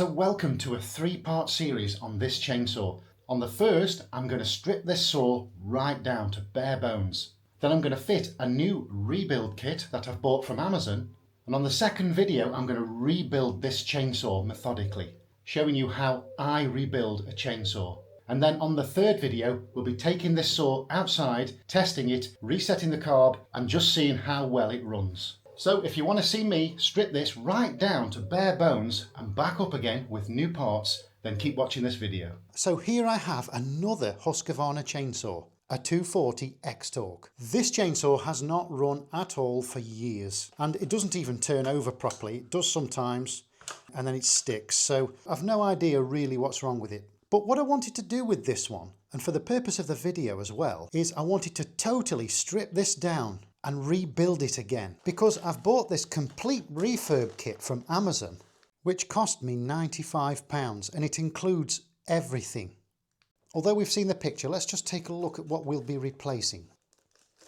So welcome to a 3-part series on this chainsaw. On the first, I'm going to strip this saw right down to bare bones. Then I'm going to fit a new rebuild kit that I've bought from Amazon. And on the second video, I'm going to rebuild this chainsaw methodically, showing you how I rebuild a chainsaw. And then on the third video, we'll be taking this saw outside, testing it, resetting the carb, and just seeing how well it runs. So if you want to see me strip this right down to bare bones and back up again with new parts, then keep watching this video. So here I have another Husqvarna chainsaw, a 240 X-Torque. This chainsaw has not run at all for years, and it doesn't even turn over properly. It does sometimes, and then it sticks. So I've no idea really what's wrong with it. But what I wanted to do with this one, and for the purpose of the video as well, is I wanted to totally strip this down and rebuild it again, because I've bought this complete refurb kit from Amazon which cost me £95, and it includes everything. Although we've seen the picture, let's just take a look at what we'll be replacing.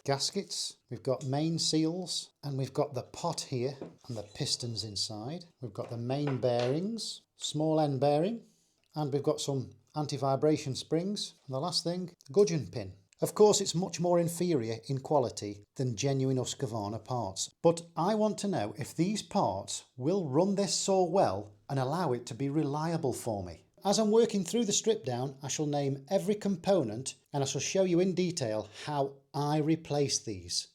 Gaskets, we've got main seals, and we've got the pot here and the pistons inside. We've got the main bearings, small end bearing, and we've got some anti-vibration springs, and the last thing, gudgeon pin. Of course, it's much more inferior in quality than genuine Husqvarna parts, but I want to know if these parts will run this saw well and allow it to be reliable for me. As I'm working through the strip down, I shall name every component and I shall show you in detail how I replace these.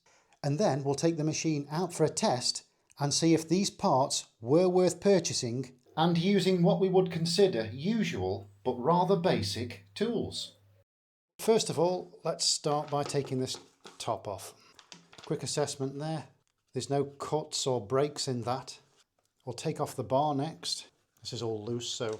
And then we'll take the machine out for a test and see if these parts were worth purchasing and using what we would consider usual but rather basic tools. First of all, let's start by taking this top off. Quick assessment there. There's no cuts or breaks in that. We'll take off the bar next. This is all loose, so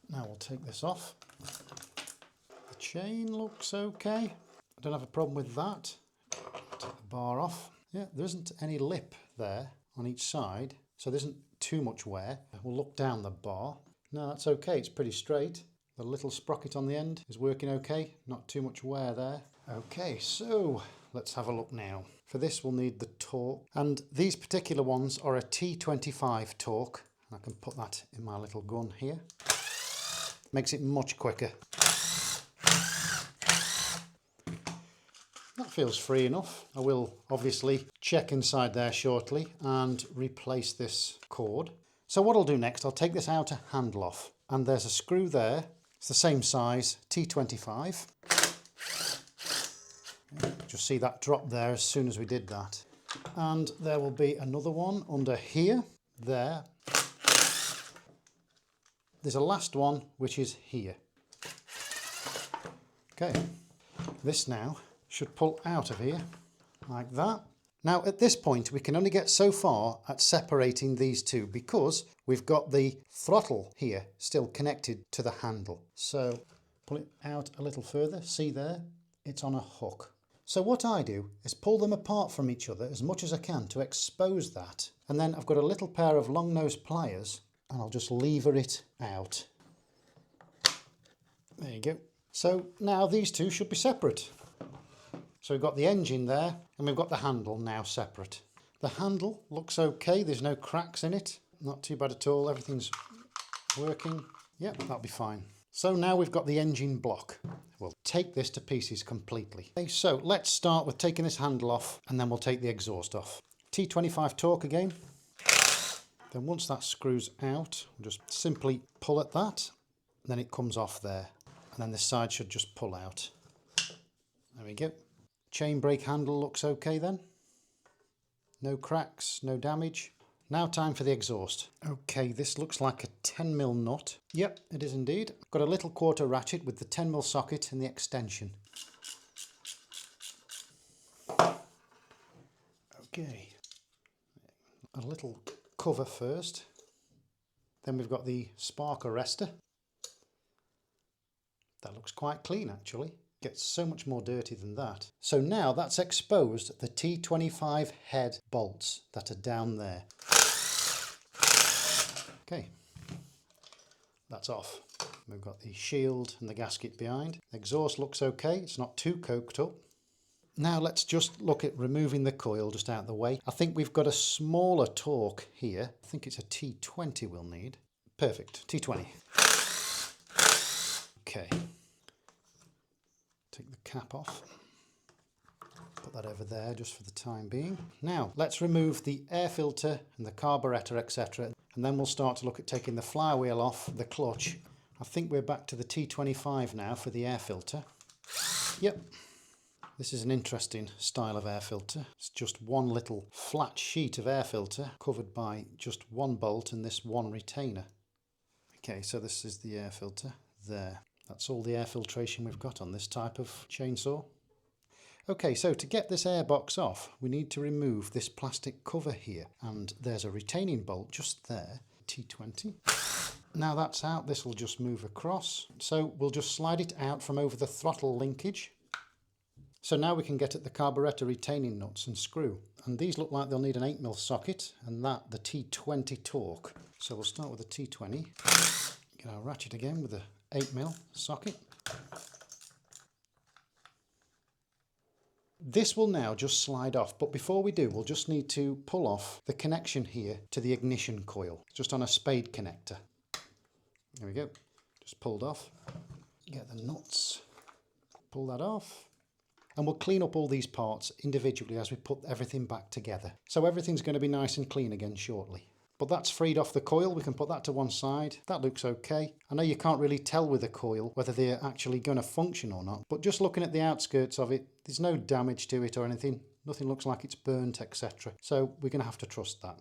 now we'll take this off. The chain looks okay. I don't have a problem with that. Take the bar off. Yeah, there isn't any lip there on each side, so there isn't too much wear. We'll look down the bar. No, that's okay, it's pretty straight. The little sprocket on the end is working okay, not too much wear there. Okay, so let's have a look now. For this we'll need the torque, and these particular ones are a T25 torque. I can put that in my little gun here. Makes it much quicker. That feels free enough. I will obviously check inside there shortly and replace this cord. So what I'll do next, I'll take this outer handle off, and there's a screw there. It's the same size, T25. Just see that drop there as soon as we did that. And there will be another one under here, there. There's a last one which is here. Okay, this now should pull out of here like that. Now at this point we can only get so far at separating these two because we've got the throttle here still connected to the handle. So pull it out a little further, see there, it's on a hook. So what I do is pull them apart from each other as much as I can to expose that, and then I've got a little pair of long nose pliers and I'll just lever it out. There you go. So now these two should be separate. So we've got the engine there and we've got the handle now separate. The handle looks okay, there's no cracks in it. Not too bad at all, everything's working. Yep, that'll be fine. So now we've got the engine block. We'll take this to pieces completely. Okay, so let's start with taking this handle off and then we'll take the exhaust off. T25 torque again. Then once that screws out, we'll just simply pull at that. And then it comes off there. And then this side should just pull out. There we go. Chain brake handle looks okay then. No cracks, no damage. Now time for the exhaust. Okay, this looks like a 10mm nut. Yep, it is indeed. Got a little quarter ratchet with the 10mm socket and the extension. Okay, a little cover first. Then we've got the spark arrestor. That looks quite clean actually. Gets so much more dirty than that. So now that's exposed the T25 head bolts that are down there. Okay, that's off. We've got the shield and the gasket behind. The exhaust looks okay, it's not too coked up. Now let's just look at removing the coil just out of the way. I think we've got a smaller torque here. I think it's a T20 we'll need. Perfect, T20. Okay. Take the cap off. Put that over there just for the time being. Now let's remove the air filter and the carburetor, etc. And then we'll start to look at taking the flywheel off the clutch. I think we're back to the T25 now for the air filter. Yep. This is an interesting style of air filter. It's just one little flat sheet of air filter covered by just one bolt and this one retainer. Okay, so this is the air filter there. That's all the air filtration we've got on this type of chainsaw. Okay, so to get this air box off, we need to remove this plastic cover here. And there's a retaining bolt just there, T20. Now that's out, this will just move across. So we'll just slide it out from over the throttle linkage. So now we can get at the carburetor retaining nuts and screw. And these look like they'll need an 8mm socket and that the T20 torque. So we'll start with the T20. Get our ratchet again with the 8mm socket. This will now just slide off, but before we do, we'll just need to pull off the connection here to the ignition coil, just on a spade connector. There we go, just pulled off. Get the nuts, pull that off. And we'll clean up all these parts individually as we put everything back together. So everything's going to be nice and clean again shortly. But that's freed off the coil, we can put that to one side. That looks okay. I know you can't really tell with a coil whether they're actually going to function or not, but just looking at the outskirts of it, there's no damage to it or anything. Nothing looks like it's burnt, etc. So we're going to have to trust that.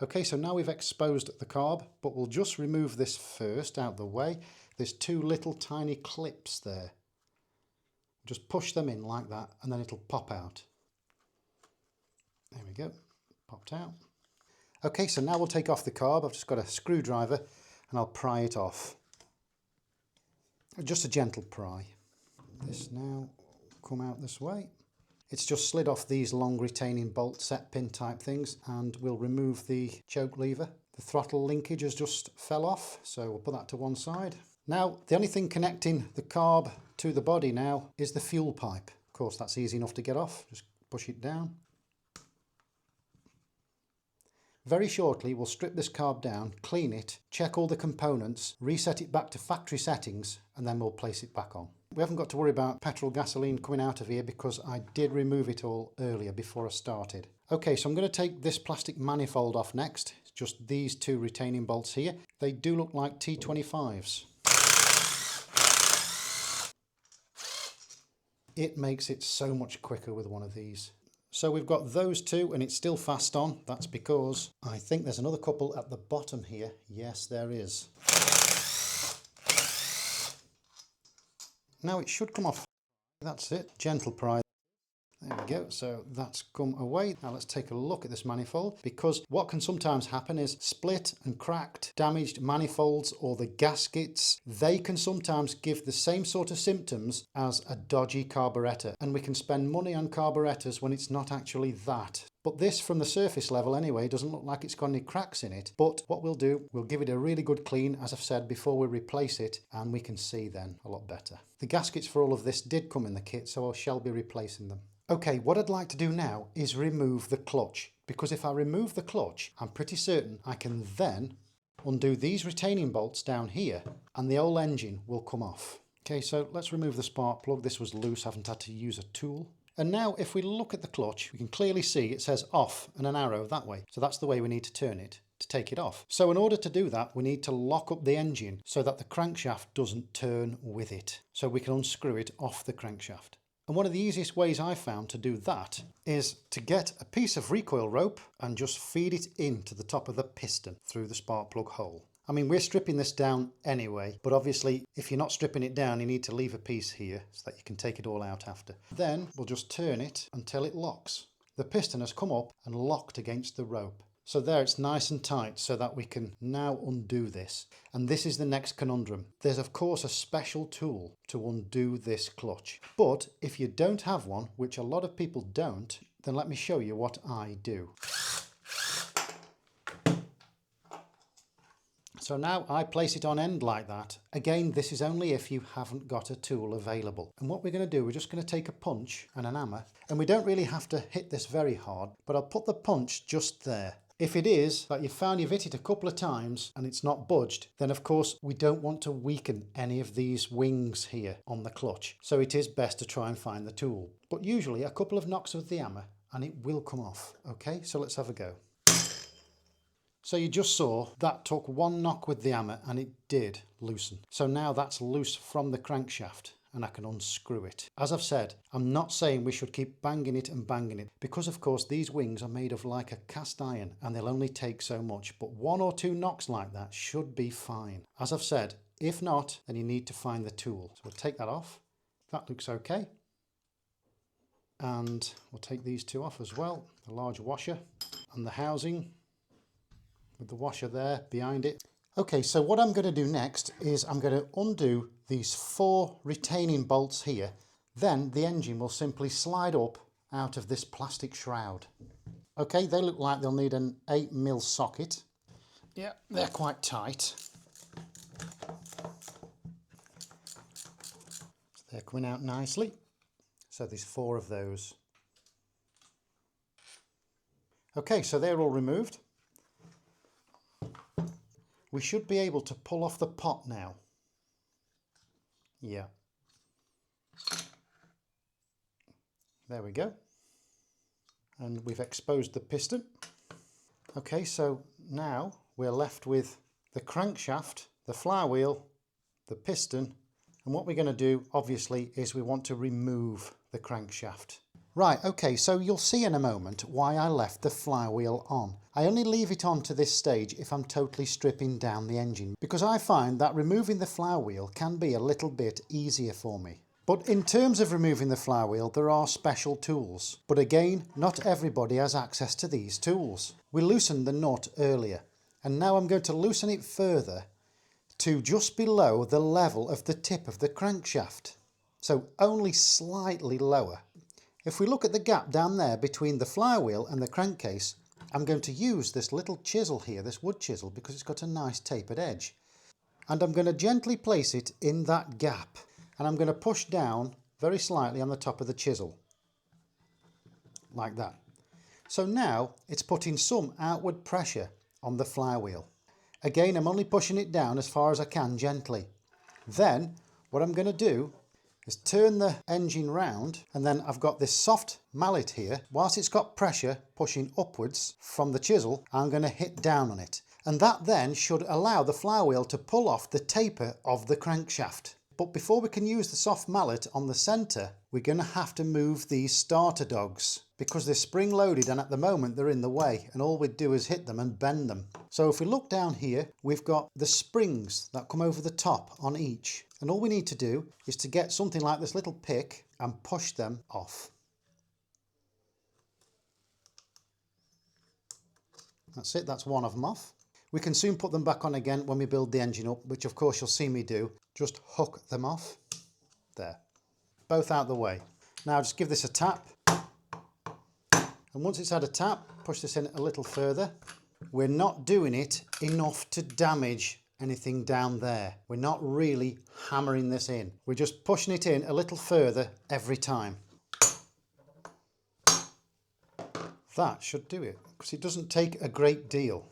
Okay, so now we've exposed the carb, but we'll just remove this first out the way. There's two little tiny clips there. Just push them in like that and then it'll pop out. There we go, popped out. Okay, so now we'll take off the carb. I've just got a screwdriver and I'll pry it off. Just a gentle pry. This now come out this way. It's just slid off these long retaining bolt set pin type things and we'll remove the choke lever. The throttle linkage has just fell off, so we'll put that to one side. Now, the only thing connecting the carb to the body now is the fuel pipe. Of course, that's easy enough to get off. Just push it down. Very shortly, we'll strip this carb down, clean it, check all the components, reset it back to factory settings, and then we'll place it back on. We haven't got to worry about petrol gasoline coming out of here because I did remove it all earlier before I started. Okay, so I'm going to take this plastic manifold off next. It's just these two retaining bolts here. They do look like T25s. It makes it so much quicker with one of these. So we've got those two and it's still fast on. That's because I think there's another couple at the bottom here. Yes, there is. Now it should come off. That's it. Gentle pry. There we go, so that's come away. Now let's take a look at this manifold, because what can sometimes happen is split and cracked, damaged manifolds or the gaskets, they can sometimes give the same sort of symptoms as a dodgy carburetor, and we can spend money on carburetors when it's not actually that. But this, from the surface level anyway, doesn't look like it's got any cracks in it. But what we'll do, we'll give it a really good clean, as I've said, before we replace it, and we can see then a lot better. The gaskets for all of this did come in the kit, so I shall be replacing them. Okay, what I'd like to do now is remove the clutch, because if I remove the clutch, I'm pretty certain I can then undo these retaining bolts down here and the whole engine will come off. Okay, so let's remove the spark plug. This was loose, I haven't had to use a tool. And now if we look at the clutch, we can clearly see it says off and an arrow that way. So that's the way we need to turn it to take it off. So in order to do that, we need to lock up the engine so that the crankshaft doesn't turn with it. So we can unscrew it off the crankshaft. And one of the easiest ways I've found to do that is to get a piece of recoil rope and just feed it into the top of the piston through the spark plug hole. I mean, we're stripping this down anyway, but obviously if you're not stripping it down, you need to leave a piece here so that you can take it all out after. Then we'll just turn it until it locks. The piston has come up and locked against the rope. So there, it's nice and tight so that we can now undo this. And this is the next conundrum. There's of course a special tool to undo this clutch. But if you don't have one, which a lot of people don't, then let me show you what I do. So now I place it on end like that. Again, this is only if you haven't got a tool available. And what we're going to do, we're just going to take a punch and an hammer. And we don't really have to hit this very hard, but I'll put the punch just there. If it is that you found you've hit it a couple of times and it's not budged, then of course we don't want to weaken any of these wings here on the clutch. So it is best to try and find the tool. But usually a couple of knocks with the hammer and it will come off. Okay, so let's have a go. So you just saw that took one knock with the hammer and it did loosen. So now that's loose from the crankshaft and I can unscrew it. As I've said, I'm not saying we should keep banging it and banging it because of course these wings are made of like a cast iron and they'll only take so much, but 1 or 2 knocks like that should be fine. As I've said, if not, then you need to find the tool. So we'll take that off. That looks okay. And we'll take these 2 off as well, the large washer and the housing with the washer there behind it. Okay, so what I'm going to do next is I'm going to undo these 4 retaining bolts here. Then the engine will simply slide up out of this plastic shroud. Okay, they look like they'll need an 8mm socket. Yeah, they're quite tight. So they're coming out nicely. So there's 4 of those. Okay, so they're all removed. We should be able to pull off the pot now. Yeah. There we go. And we've exposed the piston. Okay, so now we're left with the crankshaft, the flywheel, the piston, and what we're going to do, obviously, is we want to remove the crankshaft. Right, okay, so you'll see in a moment why I left the flywheel on. I only leave it on to this stage if I'm totally stripping down the engine, because I find that removing the flywheel can be a little bit easier for me. But in terms of removing the flywheel, there are special tools. But again, not everybody has access to these tools. We loosened the nut earlier, and now I'm going to loosen it further to just below the level of the tip of the crankshaft. So only slightly lower. If we look at the gap down there between the flywheel and the crankcase, I'm going to use this little chisel here, this wood chisel, because it's got a nice tapered edge. And I'm going to gently place it in that gap. And I'm going to push down very slightly on the top of the chisel. Like that. So now it's putting some outward pressure on the flywheel. Again, I'm only pushing it down as far as I can gently. Then what I'm going to do is turn the engine round, and then I've got this soft mallet here. Whilst it's got pressure pushing upwards from the chisel, I'm going to hit down on it. And that then should allow the flywheel to pull off the taper of the crankshaft. But before we can use the soft mallet on the centre, we're going to have to move these starter dogs because they're spring loaded and at the moment they're in the way, and all we'd do is hit them and bend them. So if we look down here, we've got the springs that come over the top on each. And all we need to do is to get something like this little pick and push them off. That's it, that's one of them off. We can soon put them back on again when we build the engine up, which of course you'll see me do. Just hook them off. There. Both out the way. Now just give this a tap. And once it's had a tap, push this in a little further. We're not doing it enough to damage anything down there. We're not really hammering this in. We're just pushing it in a little further every time. That should do it, because it doesn't take a great deal.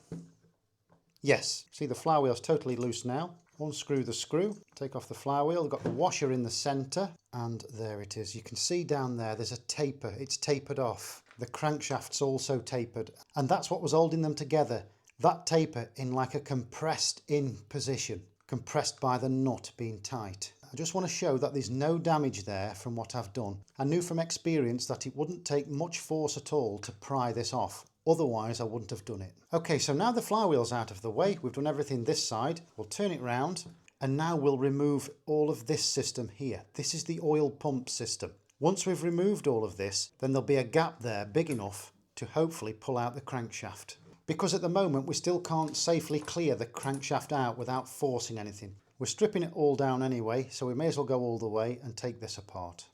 Yes, see the flywheel's totally loose now. Unscrew the screw, take off the flywheel. We've got the washer in the centre, and there it is. You can see down there there's a taper, it's tapered off. The crankshaft's also tapered, and that's what was holding them together. That taper in like a compressed in position, compressed by the nut being tight. I just want to show that there's no damage there from what I've done. I knew from experience that it wouldn't take much force at all to pry this off. Otherwise I wouldn't have done it. Okay, so now the flywheel's out of the way, we've done everything this side. We'll turn it round, and now we'll remove all of this system here. This is the oil pump system. Once we've removed all of this, then there'll be a gap there big enough to hopefully pull out the crankshaft. Because at the moment we still can't safely clear the crankshaft out without forcing anything. We're stripping it all down anyway, so we may as well go all the way and take this apart.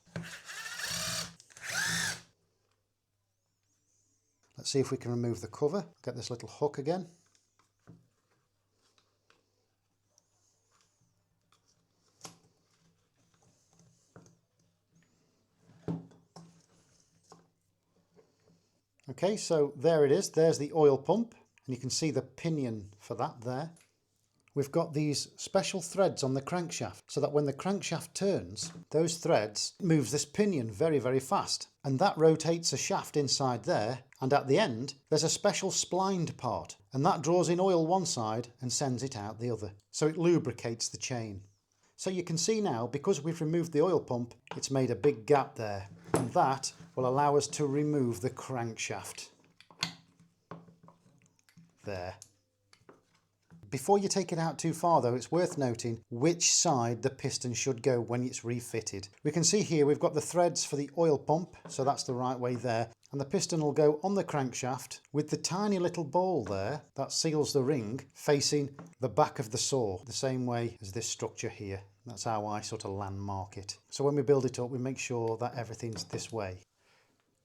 Let's see if we can remove the cover. Get this little hook again. Okay, so there it is. There's the oil pump, and you can see the pinion for that there. We've got these special threads on the crankshaft so that when the crankshaft turns, those threads moves this pinion very, very fast. And that rotates a shaft inside there. And at the end, there's a special splined part, and that draws in oil one side and sends it out the other. So it lubricates the chain. So you can see now, because we've removed the oil pump, it's made a big gap there. And that will allow us to remove the crankshaft. There. Before you take it out too far though, it's worth noting which side the piston should go when it's refitted. We can see here we've got the threads for the oil pump, so that's the right way there. And the piston will go on the crankshaft with the tiny little ball there that seals the ring facing the back of the saw, the same way as this structure here. That's how I sort of landmark it. So when we build it up, we make sure that everything's this way.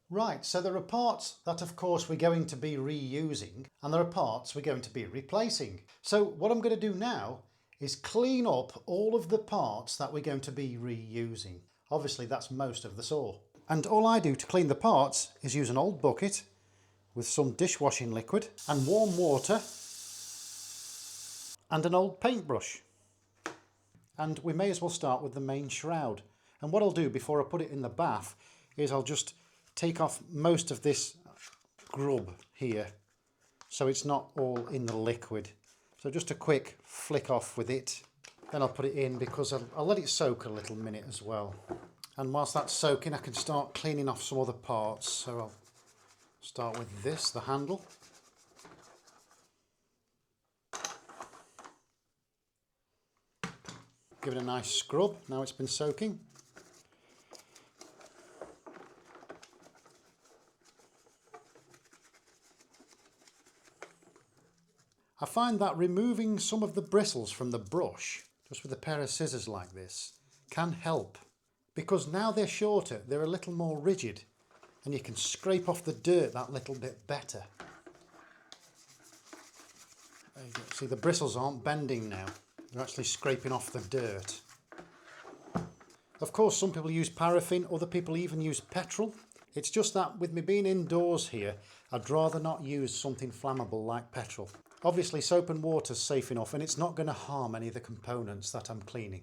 Right, so there are parts that of course we're going to be reusing, and there are parts we're going to be replacing. So what I'm going to do now is clean up all of the parts that we're going to be reusing. Obviously that's most of the saw. And all I do to clean the parts is use an old bucket with some dishwashing liquid and warm water and an old paintbrush. And we may as well start with the main shroud. And what I'll do before I put it in the bath is I'll just take off most of this grub here so it's not all in the liquid. So just a quick flick off with it. Then I'll put it in because I'll let it soak a little minute as well. And whilst that's soaking, I can start cleaning off some other parts. So I'll start with this, the handle. Give it a nice scrub now it's been soaking. I find that removing some of the bristles from the brush, just with a pair of scissors like this, can help. Because now they're shorter, they're a little more rigid, and you can scrape off the dirt that little bit better. There you go. See, the bristles aren't bending now, they're actually scraping off the dirt. Of course, some people use paraffin, other people even use petrol. It's just that with me being indoors here, I'd rather not use something flammable like petrol. Obviously soap and water's safe enough and it's not going to harm any of the components that I'm cleaning.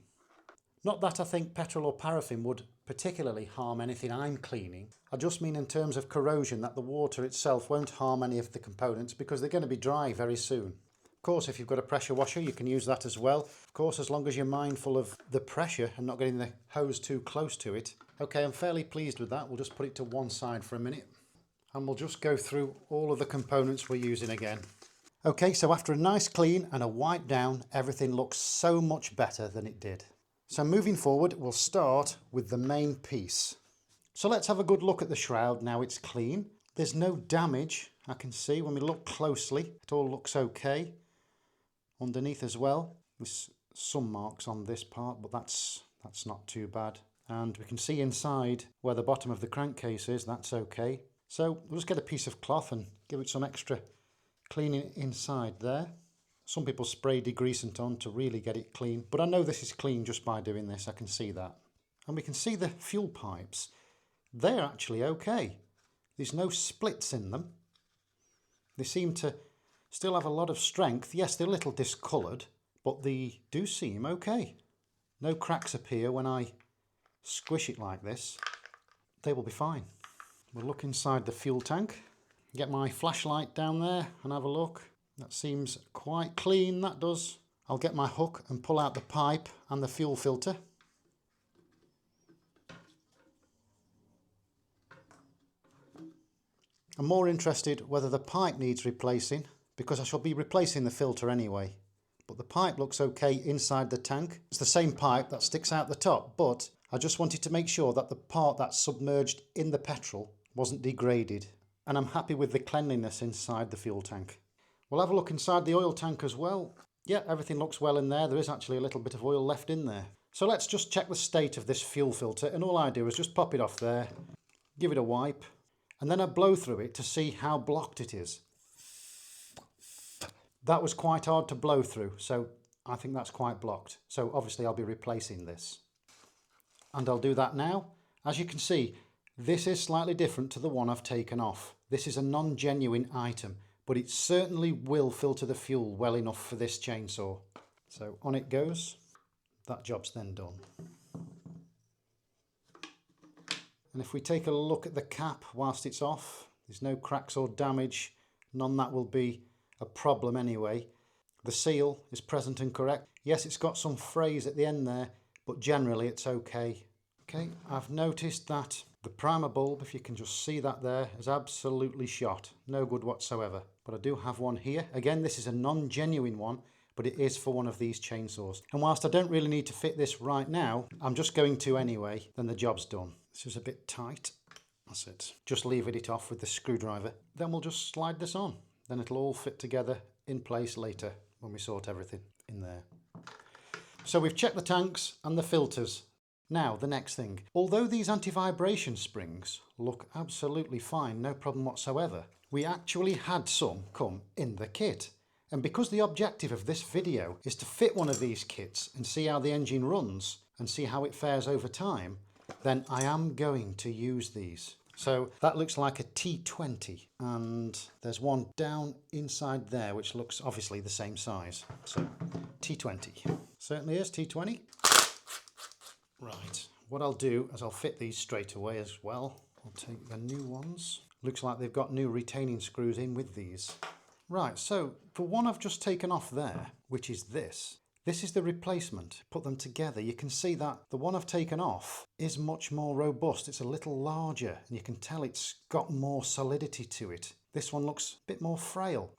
Not that I think petrol or paraffin would particularly harm anything I'm cleaning. I just mean in terms of corrosion that the water itself won't harm any of the components because they're going to be dry very soon. Of course, if you've got a pressure washer, you can use that as well. Of course, as long as you're mindful of the pressure and not getting the hose too close to it. Okay, I'm fairly pleased with that. We'll just put it to one side for a minute and we'll just go through all of the components we're using again. Okay, so after a nice clean and a wipe down, everything looks so much better than it did. So moving forward, we'll start with the main piece. So let's have a good look at the shroud now it's clean. There's no damage, I can see when we look closely. It all looks okay. Underneath as well, there's some marks on this part, but that's not too bad. And we can see inside where the bottom of the crankcase is, that's okay. So we'll just get a piece of cloth and give it some extra cleaning inside there. Some people spray degreasant on to really get it clean, but I know this is clean just by doing this, I can see that. And we can see the fuel pipes, they're actually okay. There's no splits in them. They seem to still have a lot of strength. Yes, they're a little discoloured, but they do seem okay. No cracks appear when I squish it like this. They will be fine. We'll look inside the fuel tank. Get my flashlight down there and have a look. That seems quite clean, that does. I'll get my hook and pull out the pipe and the fuel filter. I'm more interested whether the pipe needs replacing because I shall be replacing the filter anyway. But the pipe looks okay inside the tank. It's the same pipe that sticks out the top, but I just wanted to make sure that the part that's submerged in the petrol wasn't degraded. And I'm happy with the cleanliness inside the fuel tank. We'll have a look inside the oil tank as well. Yeah, everything looks well in there. There is actually a little bit of oil left in there. So let's just check the state of this fuel filter, and all I do is just pop it off there, give it a wipe, and then I blow through it to see how blocked it is. That was quite hard to blow through, so I think that's quite blocked. So obviously I'll be replacing this. And I'll do that now. As you can see, this is slightly different to the one I've taken off. this is a non-genuine item, but it certainly will filter the fuel well enough for this chainsaw. So on it goes. That job's then done. And if we take a look at the cap whilst it's off, there's no cracks or damage, none that will be a problem anyway. The seal is present and correct. Yes, it's got some frays at the end there, but generally it's okay. Okay, I've noticed that the primer bulb, if you can just see that there, is absolutely shot. No good whatsoever. But I do have one here. Again, this is a non-genuine one, but it is for one of these chainsaws. And whilst I don't really need to fit this right now, I'm just going to anyway, then the job's done. This is a bit tight. That's it. Just leaving it off with the screwdriver. Then we'll just slide this on. Then it'll all fit together in place later when we sort everything in there. So we've checked the tanks and the filters. Now the next thing. Although these anti-vibration springs look absolutely fine, no problem whatsoever, we actually had some come in the kit. And because the objective of this video is to fit one of these kits and see how the engine runs and see how it fares over time, then I am going to use these. So that looks like a T20, and there's one down inside there which looks obviously the same size. So T20. Certainly is T20. Right, what I'll do is I'll fit these straight away as well. I'll take the new ones. Looks like they've got new retaining screws in with these. Right, so for one I've just taken off there, which is this. This is the replacement. Put them together. You can see that the one I've taken off is much more robust. It's a little larger and you can tell it's got more solidity to it. This one looks a bit more frail.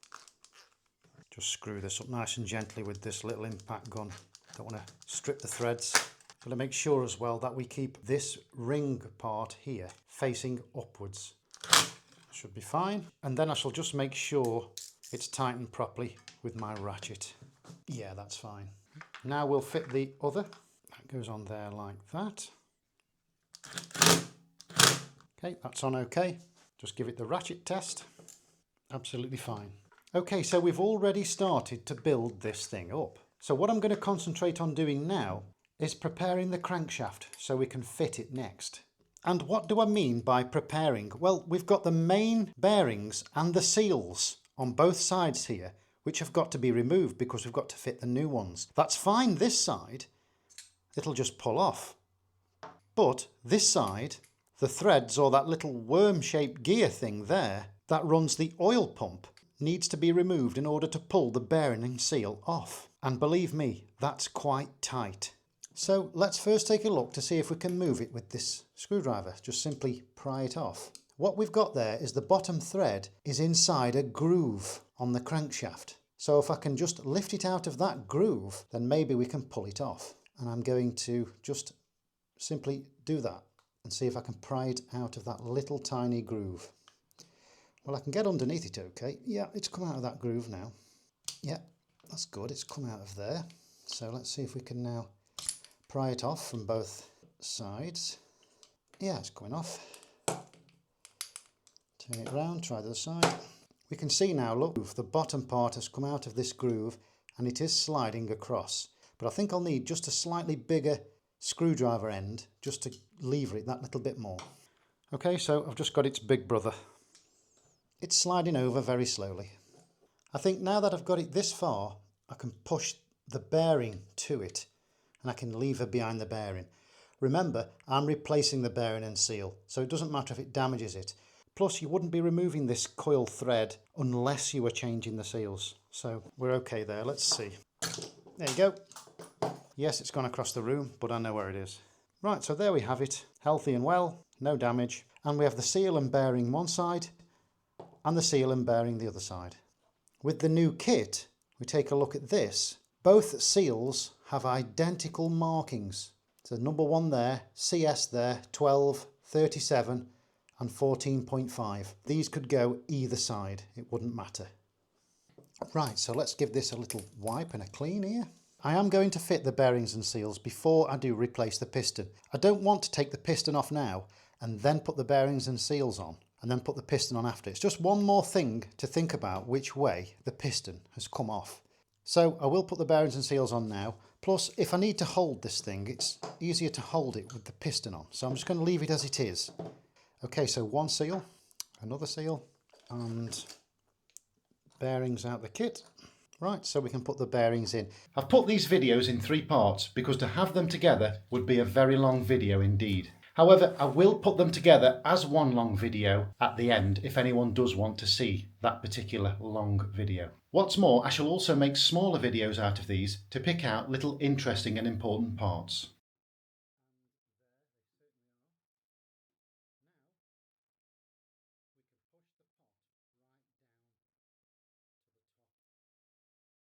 Just screw this up nice and gently with this little impact gun. Don't want to strip the threads. Got to make sure as well that we keep this ring part here facing upwards. Should be fine. And then I shall just make sure it's tightened properly with my ratchet. Yeah, that's fine. Now we'll fit the other. That goes on there like that. Okay, that's on okay. Just give it the ratchet test. Absolutely fine. Okay, so we've already started to build this thing up. So what I'm going to concentrate on doing now is preparing the crankshaft so we can fit it next. And what do I mean by preparing? Well, we've got the main bearings and the seals on both sides here, which have got to be removed because we've got to fit the new ones. That's fine this side, it'll just pull off. But this side, the threads or that little worm-shaped gear thing there that runs the oil pump needs to be removed in order to pull the bearing and seal off. And believe me, that's quite tight. So let's first take a look to see if we can move it with this screwdriver. Just simply pry it off. What we've got there is the bottom thread is inside a groove on the crankshaft. So if I can just lift it out of that groove, then maybe we can pull it off. And I'm going to just simply do that and see if I can pry it out of that little tiny groove. Well, I can get underneath it okay. Yeah, it's come out of that groove now. Yeah, that's good. It's come out of there. So let's see if we can now pry it off from both sides. Yeah, it's coming off. Turn it around, try the other side. We can see now, look, the bottom part has come out of this groove and it is sliding across. But I think I'll need just a slightly bigger screwdriver end just to lever it that little bit more. Okay, so I've just got its big brother. It's sliding over very slowly. I think now that I've got it this far, I can push the bearing to it and I can lever behind the bearing. Remember, I'm replacing the bearing and seal, so it doesn't matter if it damages it. Plus, you wouldn't be removing this coil thread unless you were changing the seals. So we're okay there. Let's see. There you go. Yes, it's gone across the room, but I know where it is. Right, so there we have it. Healthy and well, no damage. And we have the seal and bearing one side and the seal and bearing the other side. With the new kit, we take a look at this. Both seals have identical markings. So number 1 there, CS there, 12, 37 and 14.5. These could go either side, it wouldn't matter. Right, so let's give this a little wipe and a clean here. I am going to fit the bearings and seals before I do replace the piston. I don't want to take the piston off now and then put the bearings and seals on and then put the piston on after. It's just one more thing to think about which way the piston has come off. So I will put the bearings and seals on now. Plus, if I need to hold this thing, it's easier to hold it with the piston on. So I'm just going to leave it as it is. Okay, so one seal, another seal, and bearings out the kit. Right, so we can put the bearings in. I've put these videos in 3 parts because to have them together would be a very long video indeed. However, I will put them together as one long video at the end if anyone does want to see that particular long video. What's more, I shall also make smaller videos out of these to pick out little interesting and important parts.